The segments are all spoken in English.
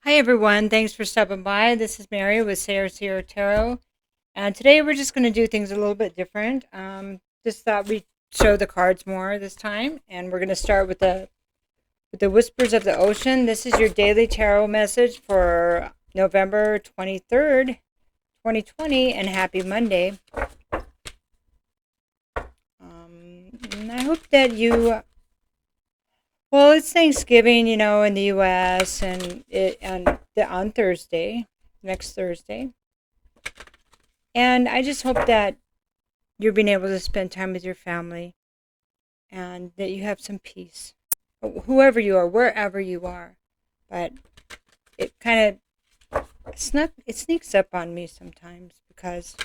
Hi everyone, thanks for stopping by. This is Mary with SayreSeer Tarot, and today we're just going to do things a little bit different. Just thought we'd show the cards more this time, and we're going to start with the Whispers of the Ocean. This is your daily tarot message for November 23rd, 2020, and happy Monday. And I hope that well, it's Thanksgiving, in the U.S. and on Thursday, next Thursday. And I just hope that you're being able to spend time with your family and that you have some peace. Whoever you are, wherever you are. But it kind of sneaks up on me sometimes because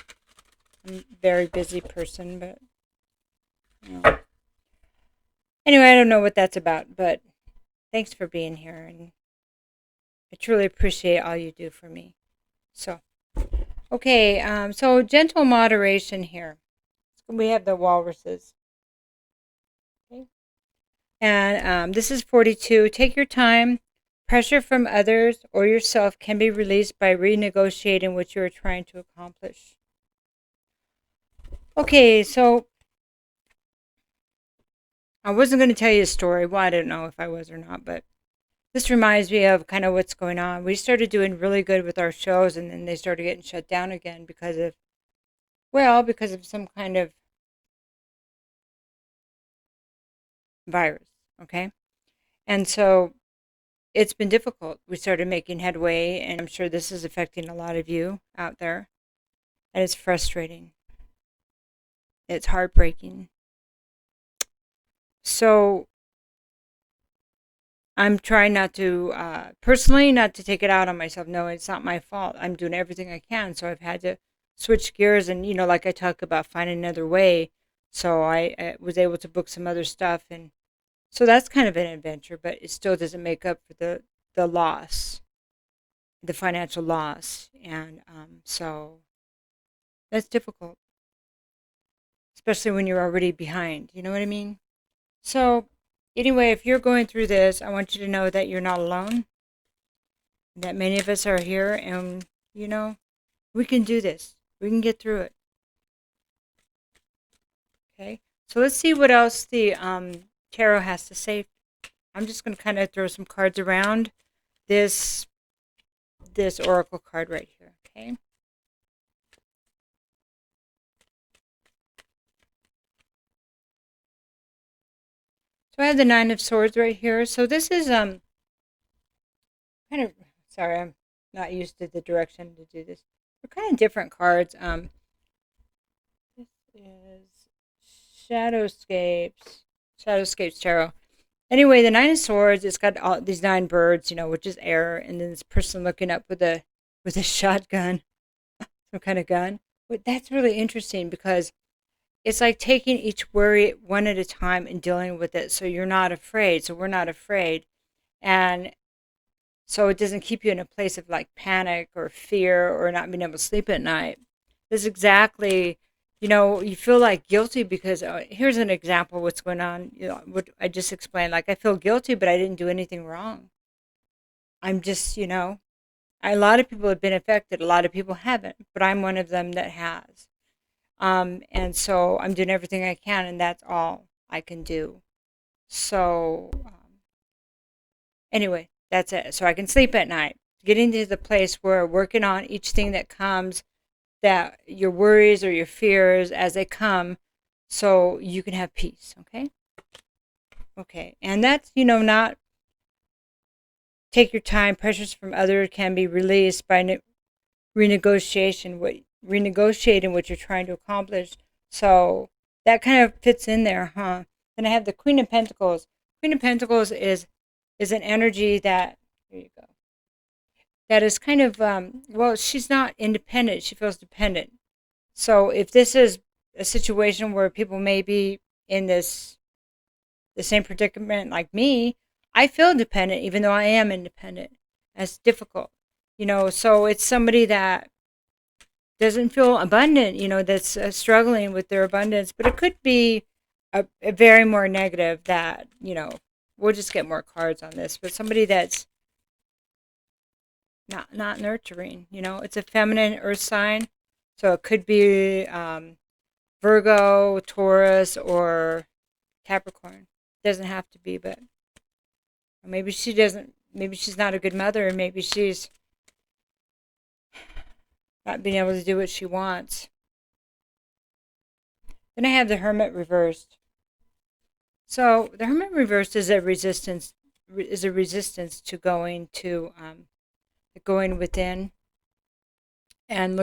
I'm a very busy person, but anyway, I don't know what that's about, but thanks for being here, and I truly appreciate all you do for me. So, okay, so gentle moderation here. We have the walruses. Okay. And this is 42. Take your time. Pressure from others or yourself can be released by renegotiating what you are trying to accomplish. Okay, so I wasn't going to tell you a story. Well, I don't know if I was or not, but this reminds me of kind of what's going on. We started doing really good with our shows, and then they started getting shut down again because of some kind of virus, okay? And so it's been difficult. We started making headway, and I'm sure this is affecting a lot of you out there, and it's frustrating. It's heartbreaking. So I'm trying not to, personally, not to take it out on myself. No, it's not my fault. I'm doing everything I can. So I've had to switch gears and, like I talk about finding another way. So I was able to book some other stuff. And so that's kind of an adventure, but it still doesn't make up for the loss, the financial loss. And so that's difficult, especially when you're already behind. You know what I mean? So anyway, if you're going through this, I want you to know that you're not alone, that many of us are here, and, we can do this. We can get through it. Okay? So let's see what else the tarot has to say. I'm just going to kind of throw some cards around this oracle card right here, okay? So I have the Nine of Swords right here. So this is kind of, sorry, I'm not used to the direction to do this. They're kind of different cards. This is Shadowscapes Tarot. Anyway, the Nine of Swords, it's got all these 9 birds, which is air, and then this person looking up with a shotgun, some kind of gun. But that's really interesting because it's like taking each worry one at a time and dealing with it, so you're not afraid. So we're not afraid, and so it doesn't keep you in a place of like panic or fear or not being able to sleep at night. This is exactly, you feel like guilty because here's an example of what's going on. What I just explained. Like I feel guilty, but I didn't do anything wrong. I'm just, a lot of people have been affected. A lot of people haven't, but I'm one of them that has. And so I'm doing everything I can, and that's all I can do. So anyway, that's it. So I can sleep at night. Getting to the place where working on each thing that comes, that your worries or your fears as they come, so you can have peace, okay? Okay, and that's, not take your time. Pressures from others can be released by renegotiating what you're trying to accomplish. So that kind of fits in there, huh? Then I have the Queen of Pentacles. Queen of Pentacles is an energy that, here you go, that is kind of, well, she's not independent. She feels dependent. So if this is a situation where people may be in the same predicament like me, I feel dependent even though I am independent. That's difficult. So it's somebody that doesn't feel abundant, that's struggling with their abundance. But it could be a very more negative that, we'll just get more cards on this. But somebody that's not nurturing. You know, it's a feminine earth sign, so it could be Virgo, Taurus, or Capricorn. Doesn't have to be, but maybe she doesn't. Maybe she's not a good mother, and maybe she's not being able to do what she wants. Then I have the Hermit Reversed. So the Hermit Reversed is a resistance to going within and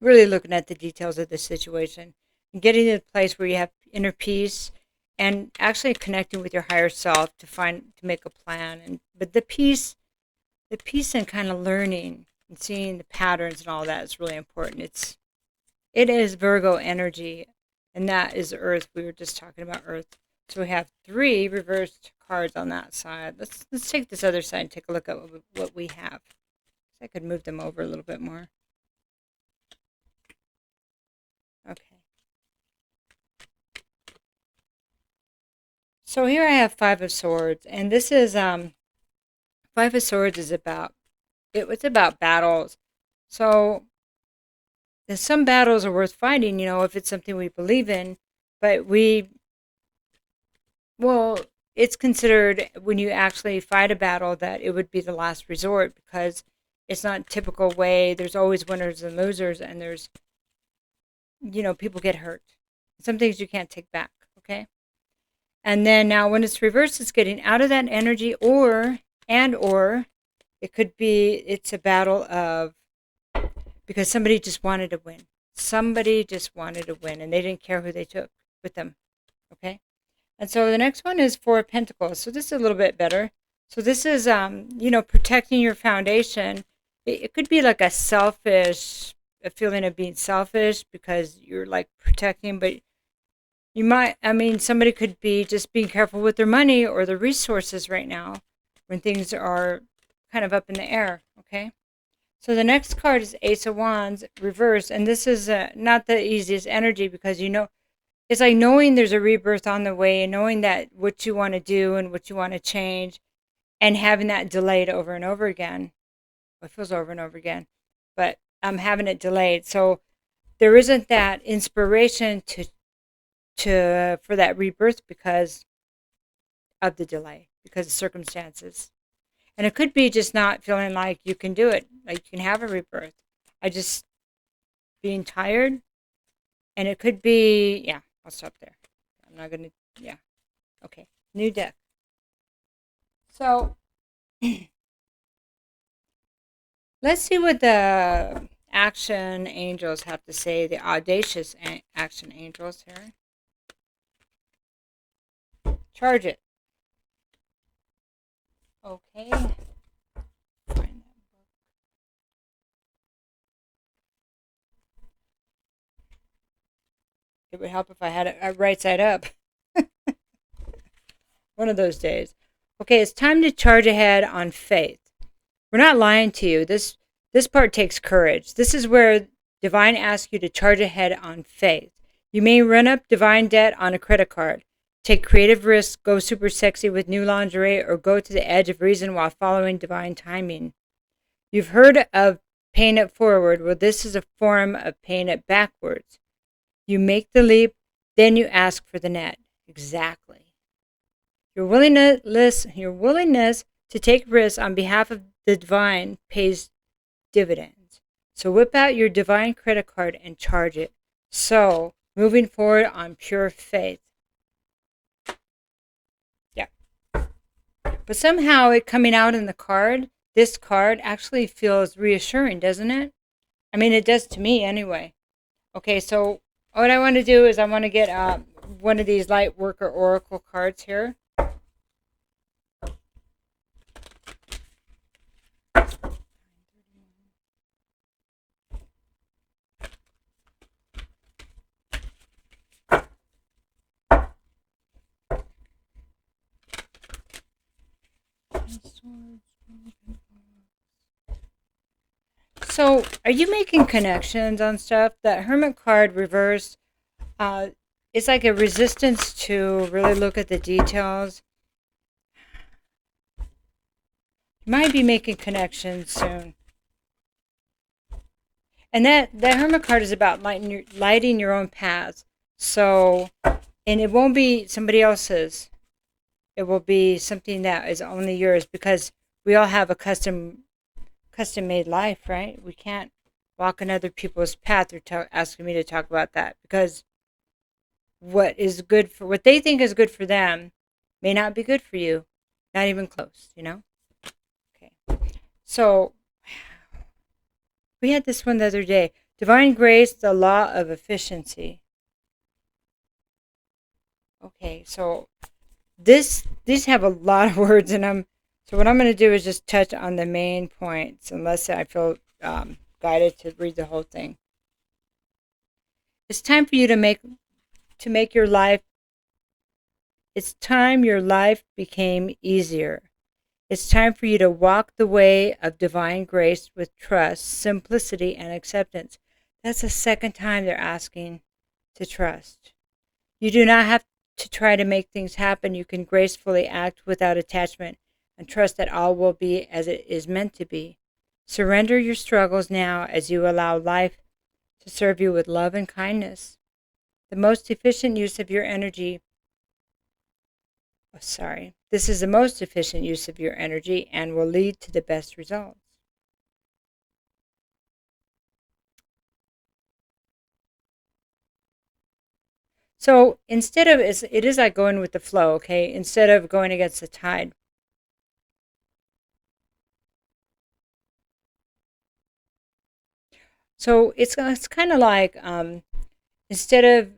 really looking at the details of the situation and getting to the place where you have inner peace and actually connecting with your higher self to make a plan. But the peace and kind of learning and seeing the patterns and all that is really important. It is Virgo energy, and that is Earth. We were just talking about Earth. So we have 3 reversed cards on that side. Let's take this other side and take a look at what we have. I could move them over a little bit more. Okay. So here I have 5 of Swords, and this is 5 of Swords is about battles. So some battles are worth fighting, if it's something we believe in, but it's considered when you actually fight a battle that it would be the last resort because it's not a typical way. There's always winners and losers, and there's, people get hurt. Some things you can't take back, okay? And then now when it's reversed, it's getting out of that energy or it could be it's a battle of because somebody just wanted to win. Somebody just wanted to win, and they didn't care who they took with them, okay? And so the next one is 4 of Pentacles. So this is a little bit better. So this is, protecting your foundation. It could be like a feeling of being selfish because you're like protecting, but somebody could be just being careful with their money or their resources right now when things are kind of up in the air, okay? So the next card is Ace of Wands reversed, and this is not the easiest energy because it's like knowing there's a rebirth on the way and knowing that what you want to do and what you want to change and having that delayed over and over again. Well, it feels over and over again, but I'm having it delayed. So there isn't that inspiration for that rebirth because of the delay, because of circumstances. And it could be just not feeling like you can do it, like you can have a rebirth. I just being tired. And it could be, I'll stop there. I'm not going to, Okay, new deck. So, let's see what the action angels have to say, the audacious action angels here. Charge it. Okay. Find that book. It would help if I had it right side up. One of those days. Okay, it's time to charge ahead on faith. We're not lying to you. This part takes courage. This is where Divine asks you to charge ahead on faith. You may run up divine debt on a credit card. Take creative risks, go super sexy with new lingerie, or go to the edge of reason while following divine timing. You've heard of paying it forward. Well, this is a form of paying it backwards. You make the leap, then you ask for the net. Exactly. Your willingness to take risks on behalf of the divine pays dividends. So whip out your divine credit card and charge it. So, moving forward on pure faith. But somehow it coming out in this card actually feels reassuring, doesn't it? I mean, it does to me anyway. Okay, so what I want to do is I want to get one of these light worker oracle cards here. So, are you making connections on stuff? That Hermit card reversed it's like a resistance to really look at the details. You might be making connections soon. And that Hermit card is about lighting your own paths. So, and it won't be somebody else's. It will be something that is only yours, because we all have a custom-made life, right? We can't walk on other people's path or asking me to talk about that, because what they think is good for them may not be good for you. Not even close, you know? Okay. So, we had this one the other day. Divine grace, the law of efficiency. Okay, so these have a lot of words in them. So what I'm going to do is just touch on the main points, unless I feel guided to read the whole thing. It's time for you to make your life. It's time your life became easier. It's time for you to walk the way of divine grace with trust, simplicity, and acceptance. That's the second time they're asking to trust. You do not have to try to make things happen. You can gracefully act without attachment and trust that all will be as it is meant to be. Surrender your struggles now as you allow life to serve you with love and kindness. The most efficient use of your energy. This is the most efficient use of your energy and will lead to the best results. So instead of, it is like going with the flow, okay? Instead of going against the tide. So it's kind of like, instead of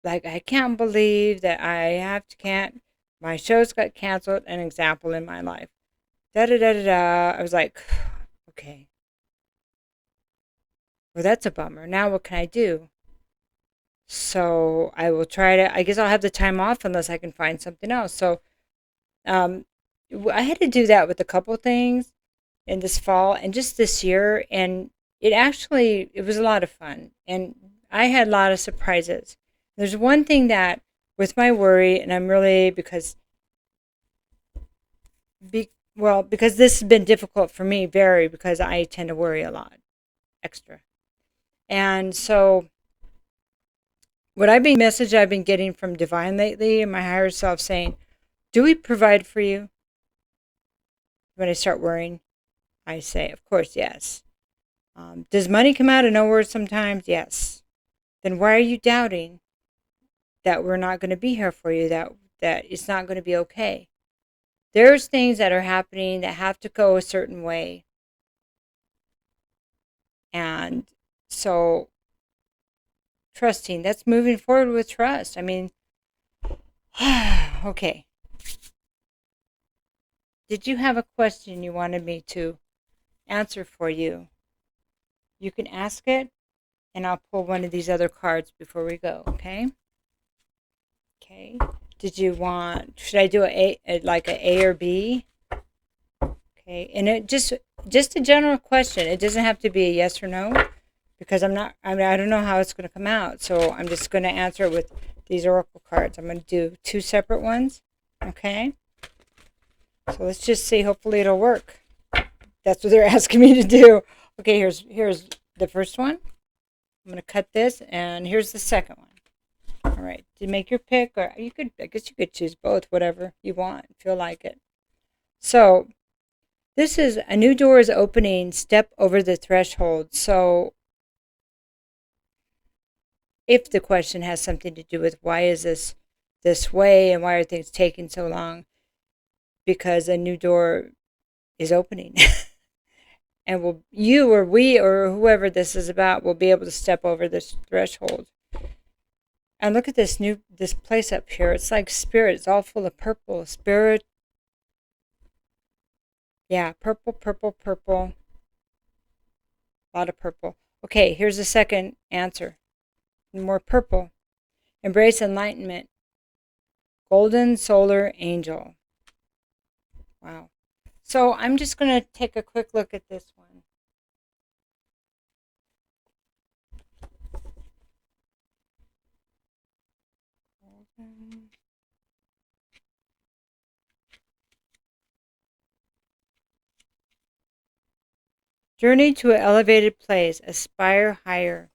like, I can't believe that my shows got canceled, an example in my life. I was like, okay. Well, that's a bummer. Now what can I do? So I will I guess I'll have the time off unless I can find something else. So I had to do that with a couple things in this fall and just this year. And it was a lot of fun. And I had a lot of surprises. There's one thing that with my worry, and I'm really, because this has been difficult for me, because I tend to worry a lot extra. And so message I've been getting from Divine lately and my higher self saying, do we provide for you? When I start worrying, I say, of course, yes. Does money come out of nowhere sometimes? Yes. Then why are you doubting that we're not going to be here for you, that it's not going to be okay? There's things that are happening that have to go a certain way. And so trusting, that's moving forward with trust. I mean, okay. Did you have a question you wanted me to answer for you? You can ask it, and I'll pull one of these other cards before we go, okay? Okay. Should I do like an A or B? Okay. And it just a general question. It doesn't have to be a yes or no, because I don't know how it's going to come out. So I'm just going to answer it with these oracle cards. I'm going to do two separate ones. Okay. So let's just see. Hopefully it'll work. That's what they're asking me to do. Okay, here's the first one. I'm going to cut this, and here's the second one. All right, to make your pick, or I guess you could choose both, whatever you want, feel like it. So this is a new door is opening, step over the threshold. So if the question has something to do with why is this way and why are things taking so long, because a new door is opening. And you or we or whoever this is about will be able to step over this threshold. And look at this place up here. It's like spirit. It's all full of purple. Spirit. Yeah, purple, purple, purple. A lot of purple. Okay, here's the second answer. More purple. Embrace enlightenment. Golden solar angel. Wow. So I'm just going to take a quick look at this one. Journey to an elevated place. Aspire higher.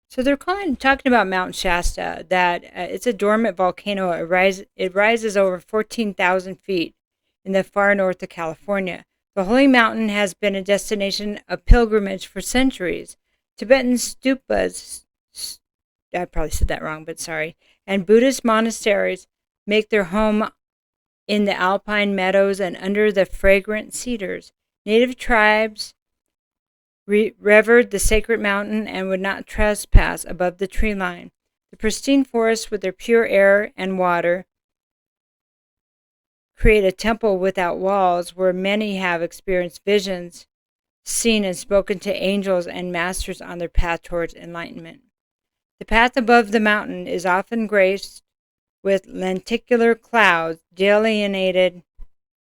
So they're talking about Mount Shasta, that it's a dormant volcano. It rises over 14,000 feet in the far north of California. The holy mountain has been a destination of pilgrimage for centuries. Tibetan stupas, I probably said that wrong, but sorry, and Buddhist monasteries make their home in the alpine meadows and under the fragrant cedars. Native tribes revered the sacred mountain and would not trespass above the tree line. The pristine forests, with their pure air and water, create a temple without walls where many have experienced visions, seen and spoken to angels and masters on their path towards enlightenment. The path above the mountain is often graced with lenticular clouds delineating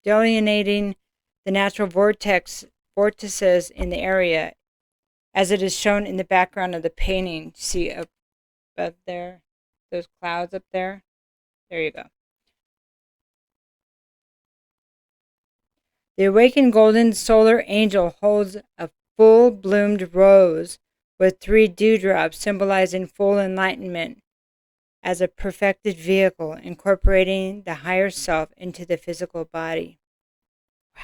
the natural vortices in the area, as it is shown in the background of the painting. See up there, those clouds up there? There you go. The awakened golden solar angel holds a full-bloomed rose with 3 dewdrops symbolizing full enlightenment as a perfected vehicle, incorporating the higher self into the physical body. Wow.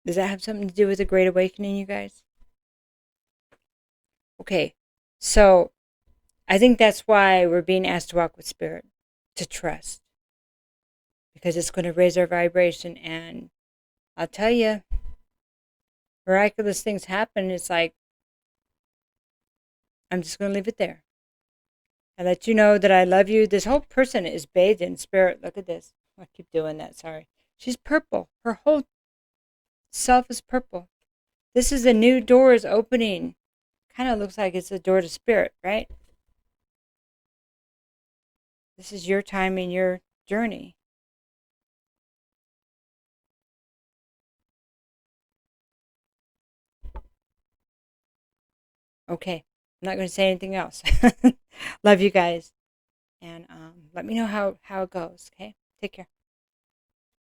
Does that have something to do with the Great Awakening, you guys? Okay, so I think that's why we're being asked to walk with Spirit, to trust, because it's going to raise our vibration. And I'll tell you, miraculous things happen. It's like, I'm just going to leave it there. I let you know that I love you. This whole person is bathed in spirit. Look at this. I keep doing that. Sorry. She's purple. Her whole self is purple. This is a new door is opening. Kind of looks like it's a door to spirit, right? This is your time in your journey. Okay. I'm not going to say anything else. Love you guys. And let me know how it goes, okay? Take care.